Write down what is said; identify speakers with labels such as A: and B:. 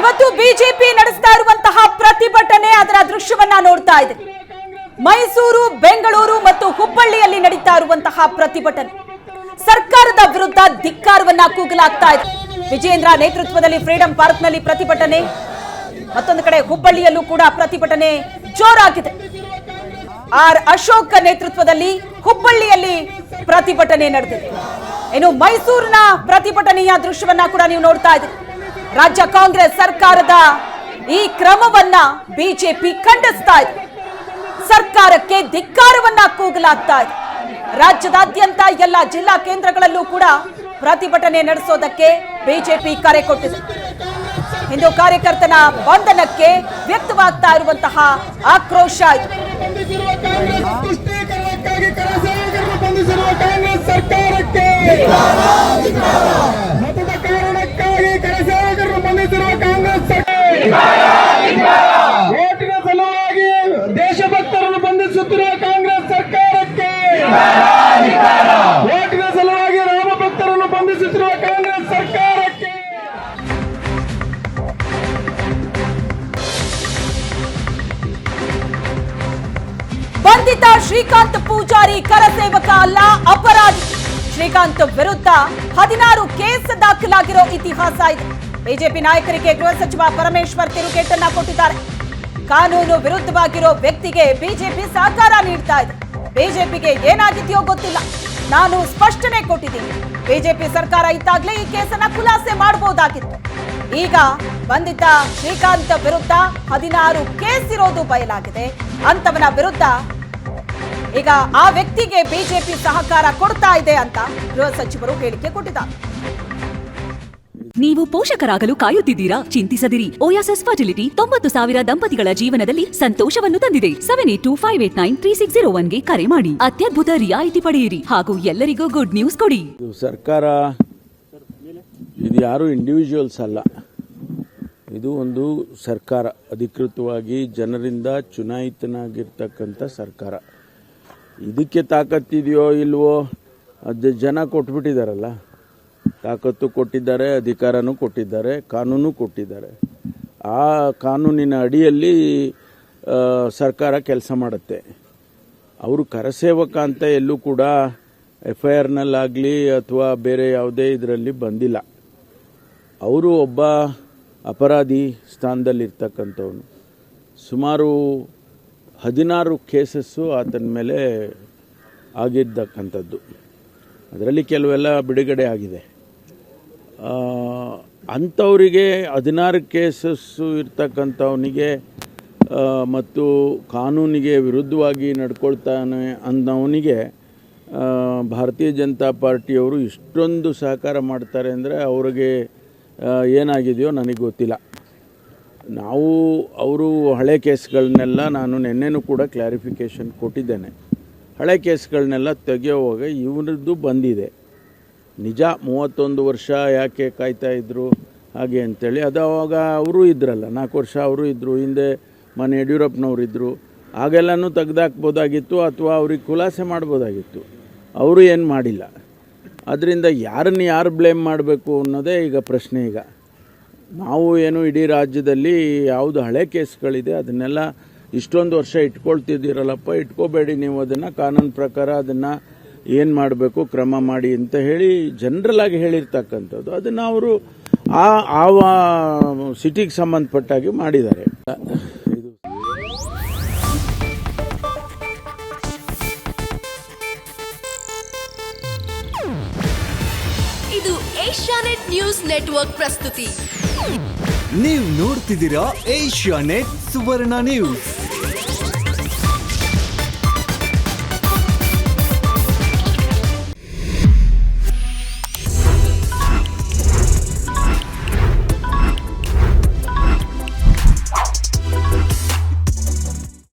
A: ಇವತ್ತು ಬಿಜೆಪಿ ನಡೆಸ್ತಾ ಇರುವಂತಹ ಪ್ರತಿಭಟನೆ ಅದರ ದೃಶ್ಯವನ್ನ ನೋಡ್ತಾ ಇದೆ. ಮೈಸೂರು, ಬೆಂಗಳೂರು ಮತ್ತು ಹುಬ್ಬಳ್ಳಿಯಲ್ಲಿ ನಡೀತಾ ಇರುವಂತಹ ಪ್ರತಿಭಟನೆ ಸರ್ಕಾರದ ವಿರುದ್ಧ ಧಿಕ್ಕಾರವನ್ನ ಕೂಗಲಾಗ್ತಾ ಇದೆ. ವಿಜೇಂದ್ರ ನೇತೃತ್ವದಲ್ಲಿ ಫ್ರೀಡಂ ಪಾರ್ಕ್ ನಲ್ಲಿ ಪ್ರತಿಭಟನೆ, ಮತ್ತೊಂದು ಕಡೆ ಹುಬ್ಬಳ್ಳಿಯಲ್ಲೂ ಕೂಡ ಪ್ರತಿಭಟನೆ ಜೋರಾಗಿದೆ. ಆರ್ ಅಶೋಕ್ ನೇತೃತ್ವದಲ್ಲಿ ಹುಬ್ಬಳ್ಳಿಯಲ್ಲಿ ಪ್ರತಿಭಟನೆ ನಡೆದಿದೆ. ಇನ್ನು ಮೈಸೂರಿನ ಪ್ರತಿಭಟನೆಯ ದೃಶ್ಯವನ್ನ ಕೂಡ ನೀವು ನೋಡ್ತಾ ಇದ್ದೀರಿ. ರಾಜ್ಯ ಕಾಂಗ್ರೆಸ್ ಸರ್ಕಾರದ ಈ ಕ್ರಮವನ್ನ ಬಿಜೆಪಿ ಖಂಡಿಸ್ತಾ ಇದೆ. ಸರ್ಕಾರಕ್ಕೆ ಧಿಕ್ಕಾರವನ್ನ ಕೂಗಲಾಗ್ತಾ ಇದೆ. ರಾಜ್ಯದಾದ್ಯಂತ ಎಲ್ಲ ಜಿಲ್ಲಾ ಕೇಂದ್ರಗಳಲ್ಲೂ ಕೂಡ ಪ್ರತಿಭಟನೆ ನಡೆಸೋದಕ್ಕೆ ಬಿಜೆಪಿ ಕರೆ ಕೊಟ್ಟಿದೆ. ಹಿಂದೂ ಕಾರ್ಯಕರ್ತನ ಬಂಧನಕ್ಕೆ ವ್ಯಕ್ತವಾಗ್ತಾ ಇರುವಂತಹ ಆಕ್ರೋಶ ಇದು.
B: ಓಟಿನ ಸಲುವಾಗಿ ದೇಶಭಕ್ತರನ್ನು ಬಂಧಿಸುತ್ತಿರುವ ಕಾಂಗ್ರೆಸ್ ಸರ್ಕಾರಕ್ಕೆ, ಓಟಿನ ಸಲುವಾಗಿ ರಾಮ ಭಕ್ತರನ್ನು ಬಂಧಿಸುತ್ತಿರುವ ಕಾಂಗ್ರೆಸ್ ಸರ್ಕಾರಕ್ಕೆ.
A: ಬಂಧಿತ ಶ್ರೀಕಾಂತ್ ಪೂಜಾರಿ ಕರಸೇವಕ ಅಲ್ಲ, ಅಪರಾಧಿ. ಶ್ರೀಕಾಂತ್ ವಿರುದ್ಧ 16 ಕೇಸ್ ದಾಖಲಾಗಿರೋ ಇತಿಹಾಸ ಇದೆ. ಬಿಜೆಪಿ ನಾಯಕರಿಗೆ ಗೃಹ ಸಚಿವ ಪರಮೇಶ್ವರ್ ತಿರುಗೇಟನ್ನ ಕೊಟ್ಟಿದ್ದಾರೆ. ಕಾನೂನು ವಿರುದ್ಧವಾಗಿರೋ ವ್ಯಕ್ತಿಗೆ ಬಿಜೆಪಿ ಸಹಕಾರ ನೀಡ್ತಾ ಇದೆ. ಬಿಜೆಪಿಗೆ ಏನಾಗಿದೆಯೋ ಗೊತ್ತಿಲ್ಲ, ನಾನು ಸ್ಪಷ್ಟನೆ ಕೊಟ್ಟಿದ್ದೀನಿ. ಬಿಜೆಪಿ ಸರ್ಕಾರ ಇದ್ದಾಗಲೇ ಈ ಕೇಸನ್ನ ಖುಲಾಸೆ ಮಾಡಬಹುದಾಗಿತ್ತು. ಈಗ ಬಂಧಿತ ಶ್ರೀಕಾಂತ್ ವಿರುದ್ಧ 16 ಕೇಸ್ ಇರೋದು ಬಯಲಾಗಿದೆ. ಅಂತವನ ವಿರುದ್ಧ ಈಗ ಆ ವ್ಯಕ್ತಿಗೆ ಬಿಜೆಪಿ ಸಹಕಾರ ಕೊಡ್ತಾ ಇದೆ ಅಂತ ಗೃಹ ಸಚಿವರು ಹೇಳಿಕೆ ಕೊಟ್ಟಿದ್ದಾರೆ.
C: ನೀವು ಪೋಷಕರಾಗಲು ಕಾಯುತ್ತಿದ್ದೀರಾ? ಚಿಂತಿಸದಿರಿ. ಓಯಾಸಿಸ್ ಫರ್ಟಿಲಿಟಿ 90,000 ದಂಪತಿಗಳ ಜೀವನದಲ್ಲಿ ಸಂತೋಷವನ್ನು ತಂದಿದೆ. 7825893601ಗೆ ಕರೆ ಮಾಡಿ. ಅತ್ಯದ್ಭುತ ರಿಯಾಯಿತಿ ಪಡೆಯಿರಿ ಹಾಗೂ ಎಲ್ಲರಿಗೂ ಗುಡ್ ನ್ಯೂಸ್ ಕೊಡಿ.
D: ಸರ್ಕಾರ ಇದು ಯಾರು ಇಂಡಿವಿಜುವಲ್ಸ್ ಅಲ್ಲ, ಇದು ಒಂದು ಸರ್ಕಾರ, ಅಧಿಕೃತವಾಗಿ ಜನರಿಂದ ಚುನಾಯಿತನಾಗಿರ್ತಕ್ಕಂಥ ಸರ್ಕಾರ. ಇದಕ್ಕೆ ತಾಕತ್ತಿದೆಯೋ ಇಲ್ವೋ ಅದು ಜನ ಕೊಟ್ಬಿಟ್ಟಿದ್ದಾರಲ್ಲ. ತಾಕತ್ತು ಕೊಟ್ಟಿದ್ದಾರೆ, ಅಧಿಕಾರನೂ ಕೊಟ್ಟಿದ್ದಾರೆ, ಕಾನೂನು ಕೊಟ್ಟಿದ್ದಾರೆ. ಆ ಕಾನೂನಿನ ಅಡಿಯಲ್ಲಿ ಸರ್ಕಾರ ಕೆಲಸ ಮಾಡುತ್ತೆ. ಅವರು ಕರಸೇವಕ ಅಂತ ಎಲ್ಲೂ ಕೂಡ FIRನಲ್ಲಾಗಲಿ ಅಥವಾ ಬೇರೆ ಯಾವುದೇ ಇದರಲ್ಲಿ ಬಂದಿಲ್ಲ. ಅವರು ಒಬ್ಬ ಅಪರಾಧಿ ಸ್ಥಾನದಲ್ಲಿರ್ತಕ್ಕಂಥವನು. ಸುಮಾರು 16 ಕೇಸಸ್ಸು ಆತನ ಮೇಲೆ ಆಗಿರ್ತಕ್ಕಂಥದ್ದು. ಅದರಲ್ಲಿ ಕೆಲವೆಲ್ಲ ಬಿಡುಗಡೆ ಆಗಿದೆ. ಅಂಥವರಿಗೆ 16 ಕೇಸಸ್ಸು ಇರ್ತಕ್ಕಂಥವನಿಗೆ ಮತ್ತು ಕಾನೂನಿಗೆ ವಿರುದ್ಧವಾಗಿ ನಡ್ಕೊಳ್ತಾನೆ ಅನ್ನೋವನಿಗೆ ಭಾರತೀಯ ಜನತಾ ಪಾರ್ಟಿಯವರು ಇಷ್ಟೊಂದು ಸಹಕಾರ ಮಾಡ್ತಾರೆ ಅಂದರೆ ಅವ್ರಿಗೆ ಏನಾಗಿದೆಯೋ ನನಗೆ ಗೊತ್ತಿಲ್ಲ. ನಾವು ಅವರು ಹಳೆ ಕೇಸ್ಗಳನ್ನೆಲ್ಲ ನಾನು ನಿನ್ನೆನೂ ಕೂಡ ಕ್ಲಾರಿಫಿಕೇಷನ್ ಕೊಟ್ಟಿದ್ದೇನೆ. ಹಳೆ ಕೇಸ್ಗಳನ್ನೆಲ್ಲ ತೆಗೆಯುವಾಗ ಇವರದ್ದು ಬಂದಿದೆ. ನಿಜ 31 ವರ್ಷ ಯಾಕೆ ಕಾಯ್ತಾ ಇದ್ರು ಹಾಗೆ ಅಂತೇಳಿ, ಅದು ಅವಾಗ ಅವರು ಇದ್ರಲ್ಲ, 4 ವರ್ಷ ಅವರು ಇದ್ದರು, ಹಿಂದೆ ಮನೆ ಯಡಿಯೂರಪ್ಪನವ್ರು ಇದ್ದರು. ಆಗೆಲ್ಲನೂ ತೆಗೆದಾಕ್ಬೋದಾಗಿತ್ತು ಅಥವಾ ಅವ್ರಿಗೆ ಖುಲಾಸೆ ಮಾಡ್ಬೋದಾಗಿತ್ತು. ಅವರು ಏನು ಮಾಡಿಲ್ಲ. ಅದರಿಂದ ಯಾರನ್ನು ಯಾರು ಬ್ಲೇಮ್ ಮಾಡಬೇಕು ಅನ್ನೋದೇ ಈಗ ಪ್ರಶ್ನೆ. ಈಗ ನಾವು ಏನು ಇಡೀ ರಾಜ್ಯದಲ್ಲಿ ಯಾವುದು ಹಳೆ ಕೇಸ್ಗಳಿದೆ ಅದನ್ನೆಲ್ಲ ಇಷ್ಟೊಂದು ವರ್ಷ ಇಟ್ಕೊಳ್ತಿದ್ದೀರಲ್ಲಪ್ಪ, ಇಟ್ಕೋಬೇಡಿ ನೀವು, ಅದನ್ನು ಕಾನೂನು ಪ್ರಕಾರ ಅದನ್ನು ಏನು ಮಾಡಬೇಕು ಕ್ರಮ ಮಾಡಿ ಅಂತ ಹೇಳಿ ಜನರಲ್ ಆಗಿ ಹೇಳಿರ್ತಕ್ಕಂಥದ್ದು. ಅದನ್ನು ಅವರು ಆ ಸಿಟಿಗೆ ಸಂಬಂಧಪಟ್ಟಾಗಿ ಮಾಡಿದ್ದಾರೆ.
E: ಇದು ಏಷ್ಯಾನೆಟ್ ನ್ಯೂಸ್ ನೆಟ್ವರ್ಕ್ ಪ್ರಸ್ತುತಿ.
F: ನೀವು ನೋಡ್ತಿದ್ದೀರಾ ಏಷ್ಯಾನೆಟ್ ಸುವರ್ಣ ನ್ಯೂಸ್.